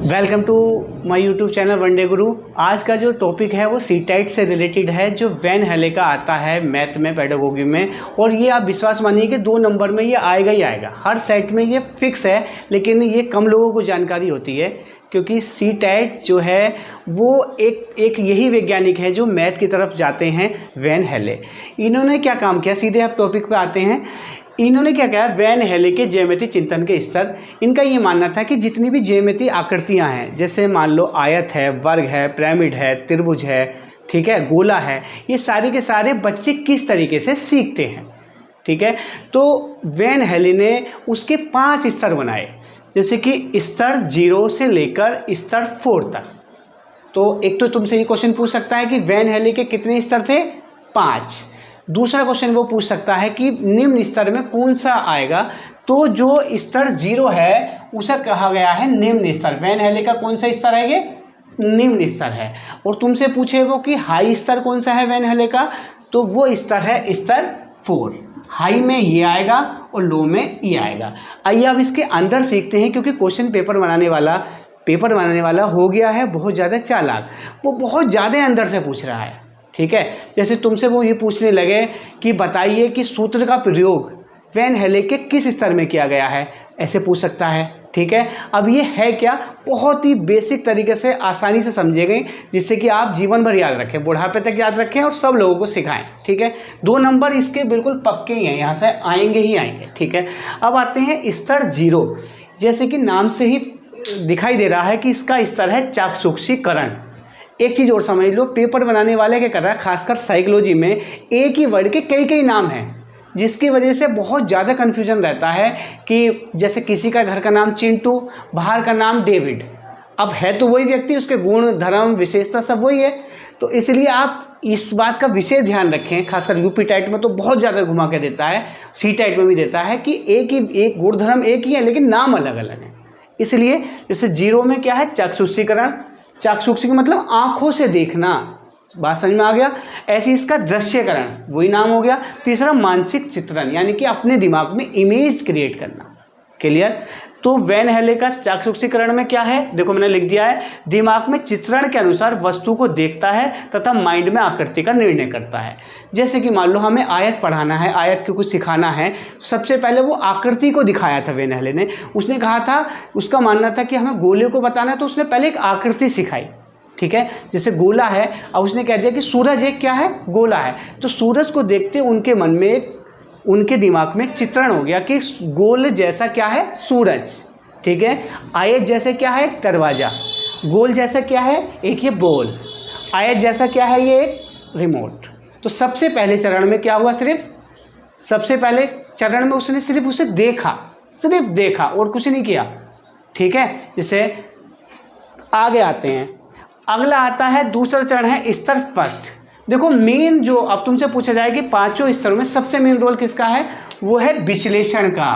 Welcome to my YouTube channel one day Guru. आज का जो टॉपिक है वो सीटेट से रिलेटेड है, जो वैन हेले का आता है मैथ में, पेडागोगी में। और ये आप विश्वास मानिए कि 2 नंबर में ये आएगा ही आएगा, हर सेट में ये फिक्स है। लेकिन ये कम लोगों को जानकारी होती है, क्योंकि सीटेट जो है वो एक यही वैज्ञानिक है जो मैथ की तरफ जाते हैं, वैन हेले। इन्होंने क्या काम किया, सीधे आप टॉपिक पे आते हैं। इन्होंने क्या कहा, वैन हेले के ज्यामिति चिंतन के स्तर। इनका ये मानना था कि जितनी भी ज्यामिति आकृतियां हैं, जैसे मान लो आयत है, वर्ग है, पिरामिड है, त्रिभुज है, ठीक है, गोला है, ये सारे के सारे बच्चे किस तरीके से सीखते हैं, ठीक है। तो वैन हेले ने उसके 5 स्तर बनाए, जैसे कि स्तर 0 से लेकर स्तर 4 तक। तो एक तो तुमसे ये क्वेश्चन पूछ सकता है कि वैन हेले के कितने स्तर थे, 5। दूसरा क्वेश्चन वो पूछ सकता है कि निम्न स्तर में कौन सा आएगा। तो जो स्तर 0 है उसे कहा गया है निम्न स्तर। वैन हेले का कौन सा स्तर है, ये निम्न स्तर है। और तुमसे पूछे वो कि हाई स्तर कौन सा है वैन हेले का, तो वो स्तर है स्तर 4। हाई में ये आएगा और लो में ये आएगा। आइए अब इसके अंदर सीखते हैं, क्योंकि क्वेश्चन पेपर बनाने वाला हो गया है बहुत ज़्यादा चालाक। वो बहुत ज़्यादा अंदर से पूछ रहा है, ठीक है। जैसे तुमसे वो ये पूछने लगे कि बताइए कि सूत्र का प्रयोग वैन हेले के किस स्तर में किया गया है, ऐसे पूछ सकता है, ठीक है। अब ये है क्या, बहुत ही बेसिक तरीके से आसानी से समझेंगे, जिससे कि आप जीवन भर याद रखें, बुढ़ापे तक याद रखें और सब लोगों को सिखाएं, ठीक है। 2 नंबर इसके बिल्कुल पक्के ही हैं, यहाँ से आएंगे ही आएंगे, ठीक है। अब आते हैं स्तर 0। जैसे कि नाम से ही दिखाई दे रहा है कि इसका स्तर है चाक्षुषीकरण। एक चीज़ और समझ लो, पेपर बनाने वाले क्या कर रहा है, खासकर साइकोलॉजी में एक ही वर्ड के कई नाम हैं, जिसकी वजह से बहुत ज़्यादा कन्फ्यूजन रहता है कि जैसे किसी का घर का नाम चिंटू, बाहर का नाम डेविड। अब है तो वही व्यक्ति, उसके गुण, धर्म, विशेषता सब वही है। तो इसलिए आप इस बात का विशेष ध्यान रखें, खासकर यूपी टाइट में तो बहुत ज़्यादा घुमा के देता है, सी टाइट में भी देता है कि एक गुण धर्म एक ही है, लेकिन नाम अलग अलग है। इसलिए जैसे 0 में क्या है, चाक्षुषीकरण। चाक्षुषी का मतलब आंखों से देखना, बात समझ में आ गया। ऐसे इसका दृश्यकरण, वही नाम हो गया। तीसरा मानसिक चित्रण, यानी कि अपने दिमाग में इमेज क्रिएट करना। क्लियर। तो वैन हेले का चाक्षुषीकरण में क्या है, देखो मैंने लिख दिया है, दिमाग में चित्रण के अनुसार वस्तु को देखता है तथा माइंड में आकृति का निर्णय करता है। जैसे कि मान लो हमें आयत पढ़ाना है, आयत के कुछ सिखाना है, सबसे पहले वो आकृति को दिखाया था वैन हेले ने। उसने कहा था, उसका मानना था कि हमें गोले को बताना है, तो उसने पहले एक आकृति सिखाई, ठीक है। जैसे गोला है, और उसने कह दिया कि सूरज एक क्या है, गोला है। तो सूरज को देखते उनके मन में, उनके दिमाग में एक चित्रण हो गया कि गोल जैसा क्या है, सूरज, ठीक है। आयत जैसे क्या है, दरवाजा। गोल जैसा क्या है, एक ये बॉल। आयत जैसा क्या है, ये एक रिमोट। तो सबसे पहले चरण में क्या हुआ, सबसे पहले चरण में उसने सिर्फ उसे देखा और कुछ नहीं किया, ठीक है। जैसे आगे आते हैं, अगला आता है दूसरा चरण है स्तर फर्स्ट। देखो मेन जो अब तुमसे पूछा जाए कि 5 स्तरों में सबसे मेन रोल किसका है, वो है विश्लेषण का,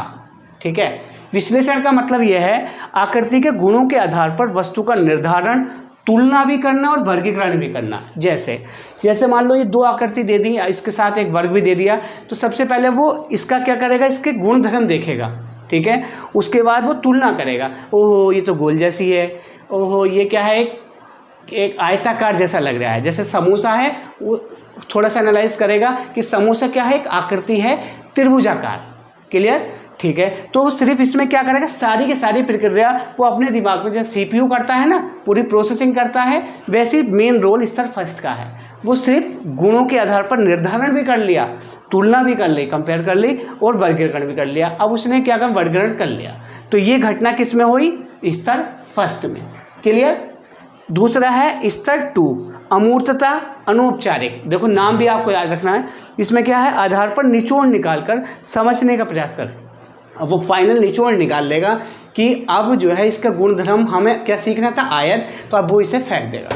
ठीक है। विश्लेषण का मतलब यह है आकृति के गुणों के आधार पर वस्तु का निर्धारण, तुलना भी करना और वर्गीकरण भी करना। जैसे मान लो ये 2 आकृति दे दी, इसके साथ एक वर्ग भी दे दिया, तो सबसे पहले वो इसका क्या करेगा, इसके गुण धर्म देखेगा, ठीक है। उसके बाद वो तुलना करेगा, ओहो ये तो गोल जैसी है, ओहो ये क्या है, एक आयताकार जैसा लग रहा है। जैसे समोसा है, वो थोड़ा सा एनालाइज करेगा कि समोसा क्या है, एक आकृति है त्रिभुजाकार। क्लियर, ठीक है। तो सिर्फ इसमें क्या करेगा, सारी की सारी प्रक्रिया वो अपने दिमाग में, जैसे सीपीयू करता है ना, पूरी प्रोसेसिंग करता है, वैसे मेन रोल स्तर फर्स्ट का है। वो सिर्फ गुणों के आधार पर निर्धारण भी कर लिया, तुलना भी कर ली, कंपेयर कर ली और वर्गीकरण भी कर लिया। अब उसने क्या कर, वर्गीकरण कर लिया। तो ये घटना किस में हुई, स्तर फर्स्ट में। क्लियर। दूसरा है स्तर 2, अमूर्तता, अनौपचारिक। देखो नाम भी आपको याद रखना है। इसमें क्या है, आधार पर निचोड़ निकालकर समझने का प्रयास कर। अब वो फाइनल निचोड़ निकाल लेगा कि अब जो है इसका गुणधर्म हमें क्या सीखना था, आयत, तो अब वो इसे फेंक देगा,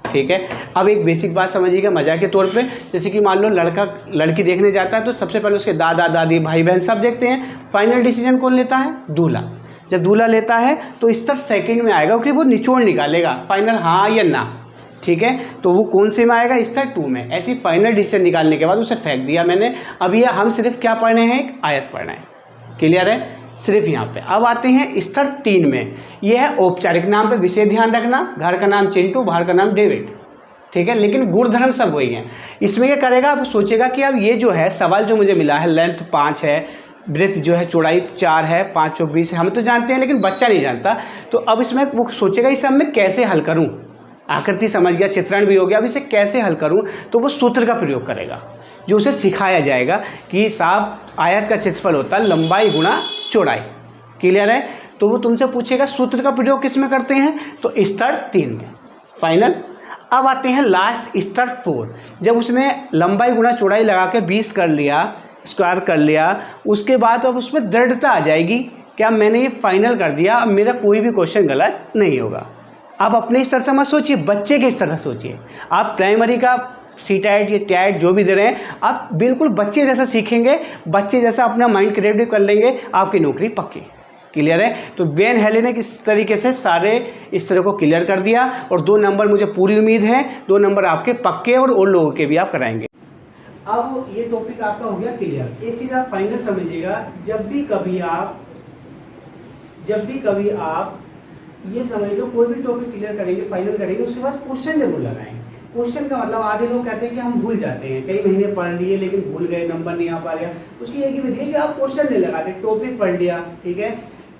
ठीक है। अब एक बेसिक बात समझिएगा मजाक के तौर पे, जैसे कि मान लो लड़का लड़की देखने जाता है, तो सबसे पहले उसके दादा दादी भाई बहन सब देखते हैं। फाइनल डिसीजन कौन लेता है, दूल्हा। जब दूल्हा लेता है तो स्तर सेकंड में आएगा, क्योंकि वो निचोड़ निकालेगा फाइनल हाँ या ना, ठीक है। तो वो कौन से में आएगा, स्तर 2 में। ऐसी फाइनल डिसीजन निकालने के बाद उसे फेंक दिया मैंने। अब ये हम सिर्फ क्या पढ़ने हैं, एक आयत पढ़ना है। क्लियर है। सिर्फ यहाँ पे। अब आते हैं स्तर 3 में, ये है औपचारिक नाम पे विशेष ध्यान रखना। घर का नाम चिंटू, बाहर का नाम डेविड, ठीक है, लेकिन गुणधर्म सब वही है। इसमें क्या करेगा, आप सोचेगा कि अब ये जो है सवाल जो मुझे मिला है, लेंथ 5 है, ब्रेथ जो है चौड़ाई 4 है, 5 चौक 20 है, हम तो जानते हैं लेकिन बच्चा नहीं जानता। तो अब इसमें वो सोचेगा इसे अब मैं कैसे हल करूँ, आकृति समझ गया, चित्रण भी हो गया, अब इसे कैसे हल करूँ, तो वो सूत्र का प्रयोग करेगा जो उसे सिखाया जाएगा कि साहब आयत का क्षेत्रफल होता है लंबाई गुणा चौड़ाई। क्लियर है? तो वो तुमसे पूछेगा सूत्र का प्रयोग किस में करते हैं, तो स्तर 3 में। फाइनल। अब आते हैं लास्ट स्तर 4, जब उसने लंबाई गुणा चौड़ाई लगा के 20 कर लिया, स्क्वायर कर लिया, उसके बाद अब उसमें दृढ़ता आ जाएगी क्या मैंने ये फाइनल कर दिया, अब मेरा कोई भी क्वेश्चन गलत नहीं होगा। आप अपने स्तर से मत सोचिए, बच्चे के स्तर से सोचिए। आप प्राइमरी का सीटेट या टैट जो भी दे रहे हैं, आप बिल्कुल बच्चे जैसा सीखेंगे, बच्चे जैसा अपना माइंड क्रिएटिव कर लेंगे, आपकी नौकरी पक्की। क्लियर है? तो वेन हेले ने किस तरीके से सारे इस तरह को क्लियर कर दिया, और 2 नंबर मुझे पूरी उम्मीद है 2 नंबर आपके पक्के और लोगों के भी आप कराएंगे। अब ये टॉपिक आपका हो गया क्लियर। एक चीज़ आप फाइनल समझिएगा, जब भी कभी आप ये समझ लो कोई भी टॉपिक क्लियर करेंगे, फाइनल करेंगे, उसके बाद क्वेश्चन जरूर लगाएंगे। क्वेश्चन का मतलब आधे लोग कहते हैं कि हम भूल जाते हैं, कई महीने पढ़ लिए लेकिन भूल गए, नंबर नहीं आ पा रहा। उसकी एक ही विधि है कि आप क्वेश्चन नहीं लगाते, टॉपिक पढ़ लिया, ठीक है।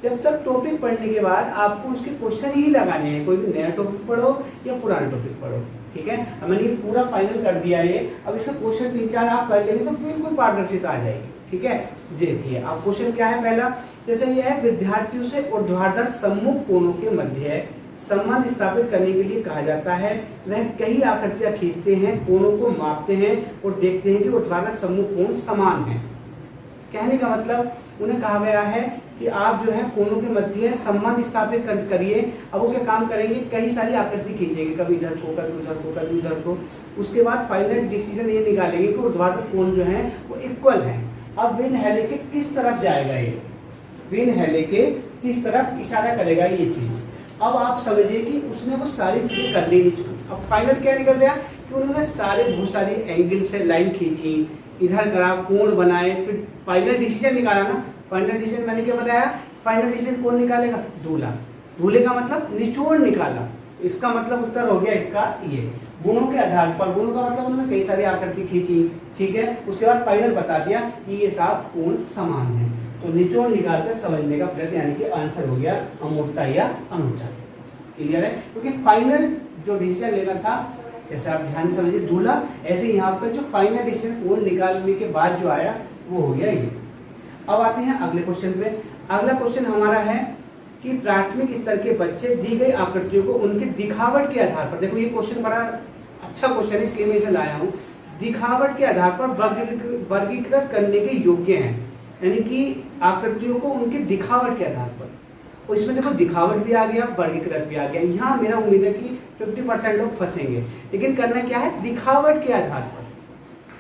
जब तक टॉपिक पढ़ने के बाद आपको उसके क्वेश्चन ही लगाने हैं, कोई भी नया टॉपिक पढ़ो या पुराना टॉपिक पढ़ो, ठीक है। अब मैंने ये पूरा फाइनल कर दिया है, अब इसका क्वेश्चन 3-4 आप कर लेंगे तो बिल्कुल पारदर्शिता आ जाएगी, ठीक है। देखिए अब क्वेश्चन क्या है पहला, जैसे ये है विद्यार्थियों से ऊर्ध्वाधर सम्मुख कोणों के मध्य संबंध स्थापित करने के लिए कहा जाता है। वह कई आकृतियां खींचते हैं, कोणों को मापते हैं और देखते हैं कि ऊर्ध्वाधर सम्मुख कोण समान हैं। कहने का मतलब उन्हें कहा गया है कि आप जो है कोणों के मध्य संबंध स्थापित करिए। अब वो क्या काम करेंगे, कई सारी आकृति खींचेंगे, कभी इधर को, कभी उधर को, कभी उधर को। उसके बाद फाइनल डिसीजन ये निकालेंगे कि ऊर्ध्वाधर कोण जो है वो इक्वल है। अब वेन हेले के किस तरफ जाएगा, ये वेन हेले के किस तरफ इशारा करेगा ये चीज। अब आप समझिए कि उसने वो सारी चीजें कर ली। अब फाइनल क्या निकल गया कि उन्होंने बहुत सारी एंगल से लाइन खींची, इधर करा, कोण बनाए, फिर फाइनल डिसीजन निकाला ना। फाइनल डिसीजन मैंने क्या बताया, फाइनल डिसीजन कौन निकालेगा, दूल्हा। दूल्हे का मतलब निचोड़ निकाला, इसका मतलब उत्तर हो गया इसका ये। गुणों के आधार पर, गुणों का मतलब उन्होंने कई सारी आकृति खींची, ठीक है। उसके बाद फाइनल बता दिया कि ये साफ कोण समान है, तो निचोड़ निकाल कर समझने का प्रयत्न, यानी कि आंसर हो गया अमूर्तता या अनुचा। क्लियर है? क्योंकि फाइनल जो डिसीजन लेना था, जैसे आप ध्यान से समझिए दूल्हा, ऐसे यहाँ पर जो फाइनल डिसीजन कोण निकालने के बाद जो आया वो हो गया ये। अब आते हैं अगले क्वेश्चन पे। अगला क्वेश्चन हमारा है कि प्राथमिक स्तर के बच्चे दी गई आकृतियों को उनके दिखावट के आधार पर, देखो ये क्वेश्चन बड़ा अच्छा क्वेश्चन है इसलिए मैं इसे लाया हूँ, दिखावट के आधार पर वर्गीकृत करने के योग्य हैं, यानी कि आकृतियों को उनके दिखावट के आधार पर। और इसमें देखो दिखावट भी आ गया, वर्गीकृत भी आ गया। यहाँ मेरा उम्मीद है कि 50% लोग फंसेंगे, लेकिन करना क्या है, दिखावट के आधार पर।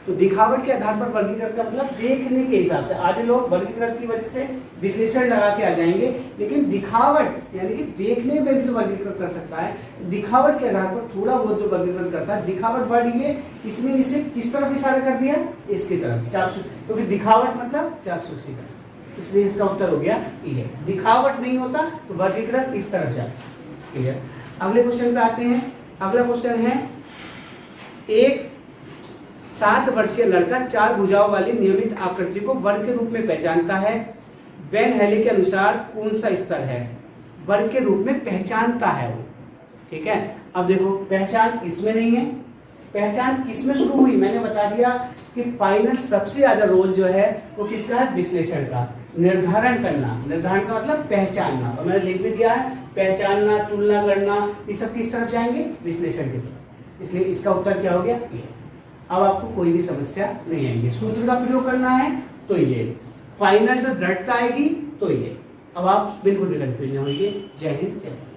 तो दिखावट के आधार पर वर्गीकृत का मतलब देखने के हिसाब से। आधे लोग वर्गीकृत की वजह से विश्लेषण लगा के आ जाएंगे, लेकिन दिखावट यानी कि देखने में भी तो वर्गीकृत कर सकता है। दिखावट के आधार पर थोड़ा बहुत जो वर्गीकृत करता है, दिखावट बढ़ गई है, इसने इसे किस तरफ इशारा कर दिया, इसकी तरफ, चाक्षुष। क्योंकि तो दिखावट मतलब चाक्षुषी का, इसलिए इसका उत्तर हो गया ये। दिखावट नहीं होता तो वर्गीकृत इस तरफ जाए। क्लियर? अगले क्वेश्चन पे आते हैं। अगला क्वेश्चन है, एक 7 वर्षीय लड़का 4 भुजाओं वाली नियमित आकृति को वर्ग के रूप में पहचानता है। वेन हेले के अनुसार कौन सा स्तर है, वर्ग के रूप में पहचानता है वो, ठीक है। अब देखो पहचान इसमें नहीं है, पहचान किसमें शुरू हुई, मैंने बता दिया कि फाइनल सबसे ज्यादा रोल जो है वो किसका है, विश्लेषण का। निर्धारण करना, निर्धारण का मतलब पहचानना, और मैंने लिख भी दिया है, पहचानना, तुलना करना, ये सब किस तरफ जाएंगे, विश्लेषण की तरफ। इसलिए इसका उत्तर क्या हो गया, ये। अब आपको कोई भी समस्या नहीं आएगी। सूत्र का प्रयोग करना है तो ये, फाइनल जो दृढ़ता आएगी तो ये। अब आप बिल्कुल भी कंफ्यूज नहीं होंगे। जय हिंद, जय भारत।